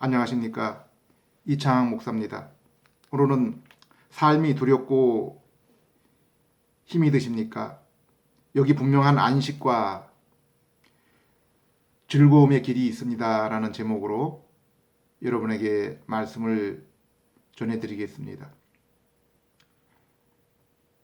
안녕하십니까. 이창학 목사입니다. 오늘은 삶이 두렵고 힘이 드십니까? 여기 분명한 안식과 즐거움의 길이 있습니다. 라는 제목으로 여러분에게 말씀을 전해드리겠습니다.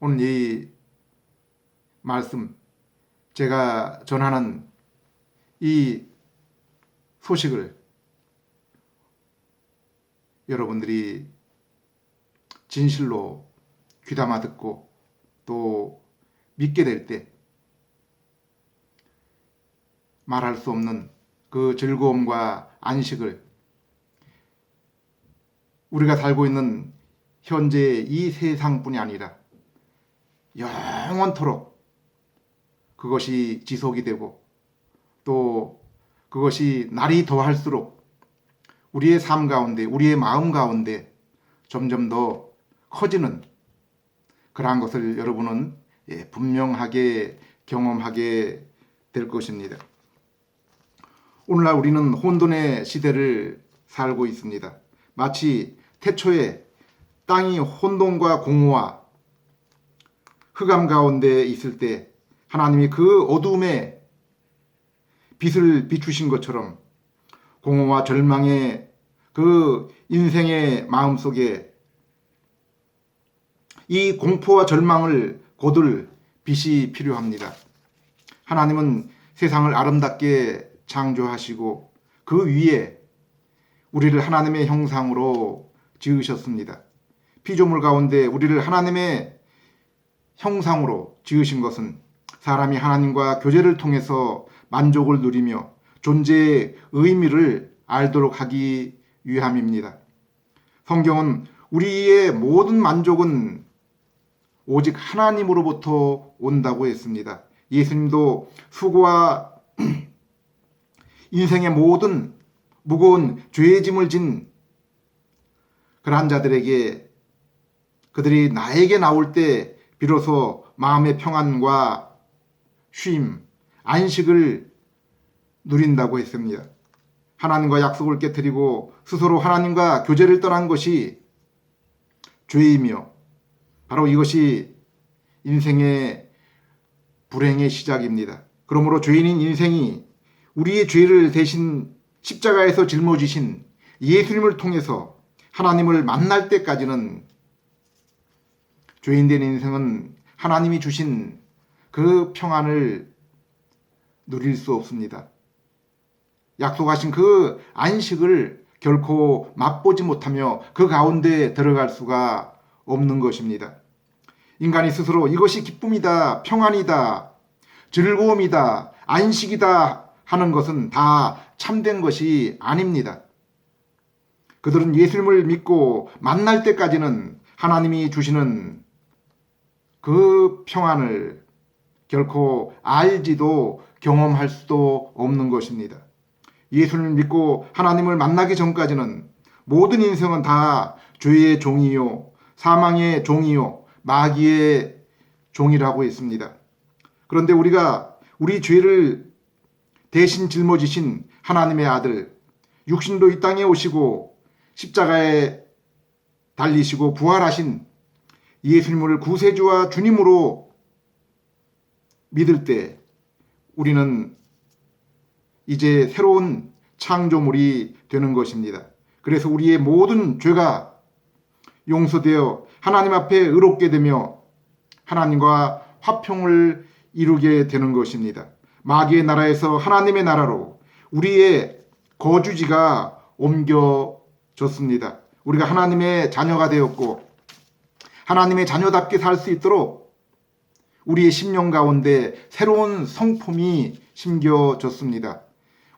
오늘 이 말씀, 제가 전하는 이 소식을 여러분들이 진실로 귀담아 듣고 또 믿게 될 때 말할 수 없는 그 즐거움과 안식을 우리가 살고 있는 현재 이 세상뿐이 아니라 영원토록 그것이 지속이 되고 또 그것이 날이 더할수록 우리의 삶 가운데, 우리의 마음 가운데 점점 더 커지는 그러한 것을 여러분은 분명하게 경험하게 될 것입니다. 오늘날 우리는 혼돈의 시대를 살고 있습니다. 마치 태초에 땅이 혼돈과 공허와 흑암 가운데 있을 때 하나님이 그 어두움에 빛을 비추신 것처럼 공허와 절망의 그 인생의 마음속에 이 공포와 절망을 거둘 빛이 필요합니다. 하나님은 세상을 아름답게 창조하시고 그 위에 우리를 하나님의 형상으로 지으셨습니다. 피조물 가운데 우리를 하나님의 형상으로 지으신 것은 사람이 하나님과 교제를 통해서 만족을 누리며 존재의 의미를 알도록 하기 위함입니다. 성경은 우리의 모든 만족은 오직 하나님으로부터 온다고 했습니다. 예수님도 수고와 인생의 모든 무거운 죄의 짐을 진 그러한 자들에게 그들이 나에게 나올 때 비로소 마음의 평안과 쉼, 안식을 누린다고 했습니다. 하나님과 약속을 깨뜨리고 스스로 하나님과 교제를 떠난 것이 죄이며 바로 이것이 인생의 불행의 시작입니다. 그러므로 죄인인 인생이 우리의 죄를 대신 십자가에서 짊어지신 예수님을 통해서 하나님을 만날 때까지는 죄인된 인생은 하나님이 주신 그 평안을 누릴 수 없습니다. 약속하신 그 안식을 결코 맛보지 못하며 그 가운데 들어갈 수가 없는 것입니다. 인간이 스스로 이것이 기쁨이다, 평안이다, 즐거움이다, 안식이다 하는 것은 다 참된 것이 아닙니다. 그들은 예수님을 믿고 만날 때까지는 하나님이 주시는 그 평안을 결코 알지도 경험할 수도 없는 것입니다. 예수님을 믿고 하나님을 만나기 전까지는 모든 인생은 다 죄의 종이요, 사망의 종이요, 마귀의 종이라고 했습니다. 그런데 우리가 우리 죄를 대신 짊어지신 하나님의 아들, 육신도 이 땅에 오시고 십자가에 달리시고 부활하신 예수님을 구세주와 주님으로 믿을 때 우리는 이제 새로운 창조물이 되는 것입니다. 그래서 우리의 모든 죄가 용서되어 하나님 앞에 의롭게 되며 하나님과 화평을 이루게 되는 것입니다. 마귀의 나라에서 하나님의 나라로 우리의 거주지가 옮겨졌습니다. 우리가 하나님의 자녀가 되었고 하나님의 자녀답게 살 수 있도록 우리의 심령 가운데 새로운 성품이 심겨졌습니다.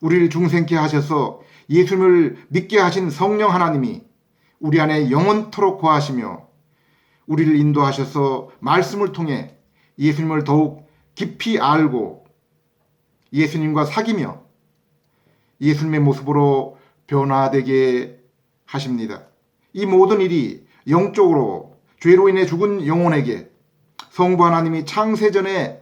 우리를 중생케 하셔서 예수님을 믿게 하신 성령 하나님이 우리 안에 영원토록 거하시며 우리를 인도하셔서 말씀을 통해 예수님을 더욱 깊이 알고 예수님과 사귀며 예수님의 모습으로 변화되게 하십니다. 이 모든 일이 영적으로 죄로 인해 죽은 영혼에게 성부 하나님이 창세전에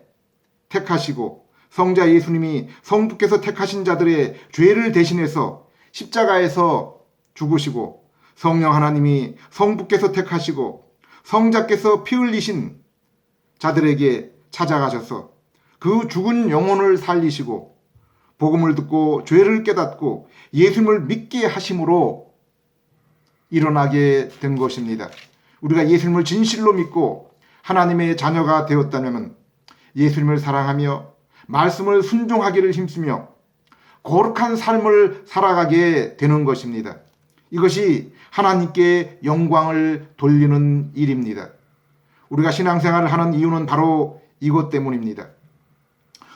택하시고 성자 예수님이 성부께서 택하신 자들의 죄를 대신해서 십자가에서 죽으시고 성령 하나님이 성부께서 택하시고 성자께서 피 흘리신 자들에게 찾아가셔서 그 죽은 영혼을 살리시고 복음을 듣고 죄를 깨닫고 예수님을 믿게 하심으로 일어나게 된 것입니다. 우리가 예수님을 진실로 믿고 하나님의 자녀가 되었다면 예수님을 사랑하며 말씀을 순종하기를 힘쓰며 거룩한 삶을 살아가게 되는 것입니다. 이것이 하나님께 영광을 돌리는 일입니다. 우리가 신앙생활을 하는 이유는 바로 이것 때문입니다.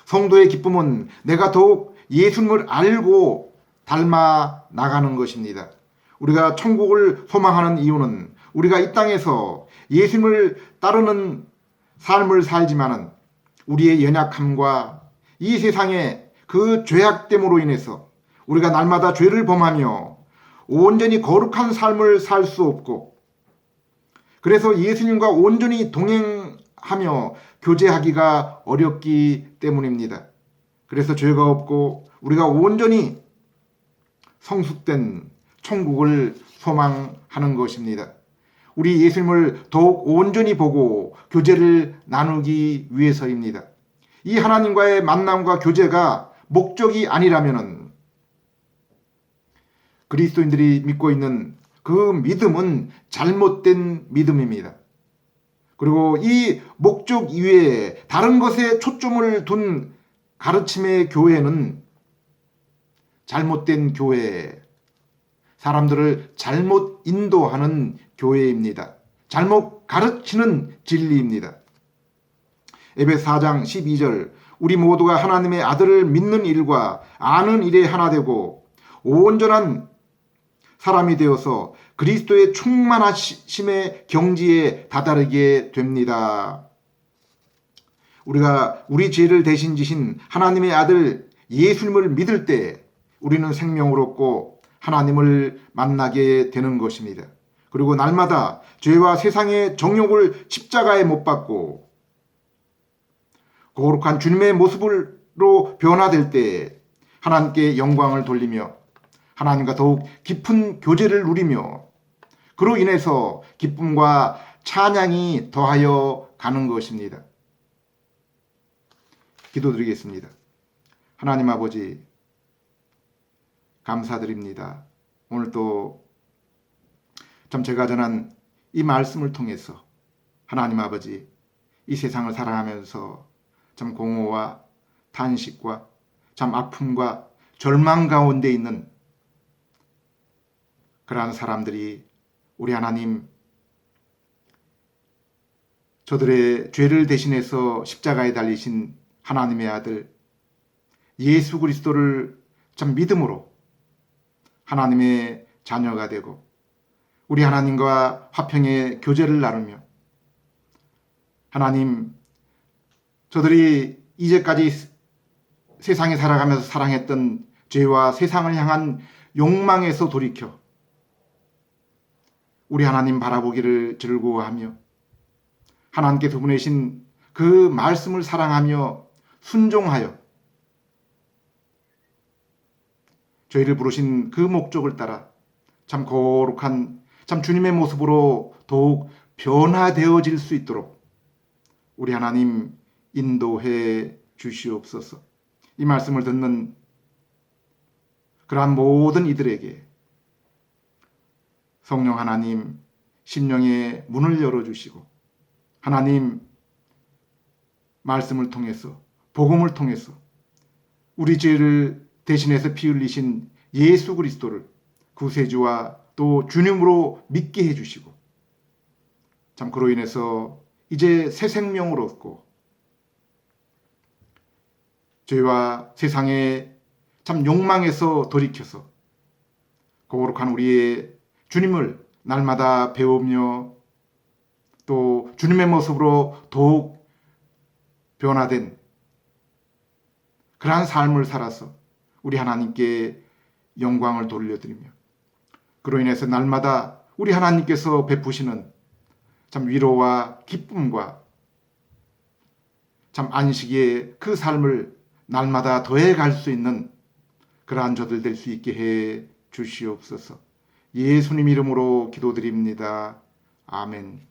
성도의 기쁨은 내가 더욱 예수님을 알고 닮아 나가는 것입니다. 우리가 천국을 소망하는 이유는 우리가 이 땅에서 예수님을 따르는 삶을 살지만은 우리의 연약함과 이 세상의 그 죄악됨으로 인해서 우리가 날마다 죄를 범하며 온전히 거룩한 삶을 살 수 없고, 그래서 예수님과 온전히 동행하며 교제하기가 어렵기 때문입니다. 그래서 죄가 없고 우리가 온전히 성숙된 천국을 소망하는 것입니다. 우리 예수님을 더욱 온전히 보고 교제를 나누기 위해서입니다. 이 하나님과의 만남과 교제가 목적이 아니라면 그리스도인들이 믿고 있는 그 믿음은 잘못된 믿음입니다. 그리고 이 목적 이외에 다른 것에 초점을 둔 가르침의 교회는 잘못된 교회, 사람들을 잘못 인도하는 교회입니다. 잘못 가르치는 진리입니다. 에베소 4장 12절, 우리 모두가 하나님의 아들을 믿는 일과 아는 일에 하나 되고 온전한 사람이 되어서 그리스도의 충만하심의 경지에 다다르게 됩니다. 우리가 우리 죄를 대신 지신 하나님의 아들 예수님을 믿을 때 우리는 생명을 얻고 하나님을 만나게 되는 것입니다. 그리고 날마다 죄와 세상의 정욕을 십자가에 못 박고 거룩한 주님의 모습으로 변화될 때 하나님께 영광을 돌리며 하나님과 더욱 깊은 교제를 누리며 그로 인해서 기쁨과 찬양이 더하여 가는 것입니다. 기도드리겠습니다. 하나님 아버지, 감사드립니다. 오늘 또 참 제가 전한 이 말씀을 통해서 하나님 아버지, 이 세상을 살아가면서 참 공허와 탄식과 참 아픔과 절망 가운데 있는 그러한 사람들이 우리 하나님, 저들의 죄를 대신해서 십자가에 달리신 하나님의 아들 예수 그리스도를 참 믿음으로 하나님의 자녀가 되고 우리 하나님과 화평의 교제를 나누며 하나님, 저들이 이제까지 세상에 살아가면서 사랑했던 죄와 세상을 향한 욕망에서 돌이켜 우리 하나님 바라보기를 즐거워하며 하나님께서 보내신 그 말씀을 사랑하며 순종하여 저희를 부르신 그 목적을 따라 참 거룩한 참 주님의 모습으로 더욱 변화되어질 수 있도록 우리 하나님 인도해 주시옵소서. 이 말씀을 듣는 그러한 모든 이들에게 성령 하나님 심령의 문을 열어주시고 하나님 말씀을 통해서 복음을 통해서 우리 죄를 대신해서 피 흘리신 예수 그리스도를 구세주와 또 주님으로 믿게 해주시고 참 그로 인해서 이제 새 생명을 얻고 죄와 세상의 참 욕망에서 돌이켜서 거룩한 우리의 주님을 날마다 배우며 또 주님의 모습으로 더욱 변화된 그러한 삶을 살아서 우리 하나님께 영광을 돌려드리며 그로 인해서 날마다 우리 하나님께서 베푸시는 참 위로와 기쁨과 참 안식의 그 삶을 날마다 더해갈 수 있는 그러한 저들 될 수 있게 해 주시옵소서. 예수님 이름으로 기도드립니다. 아멘.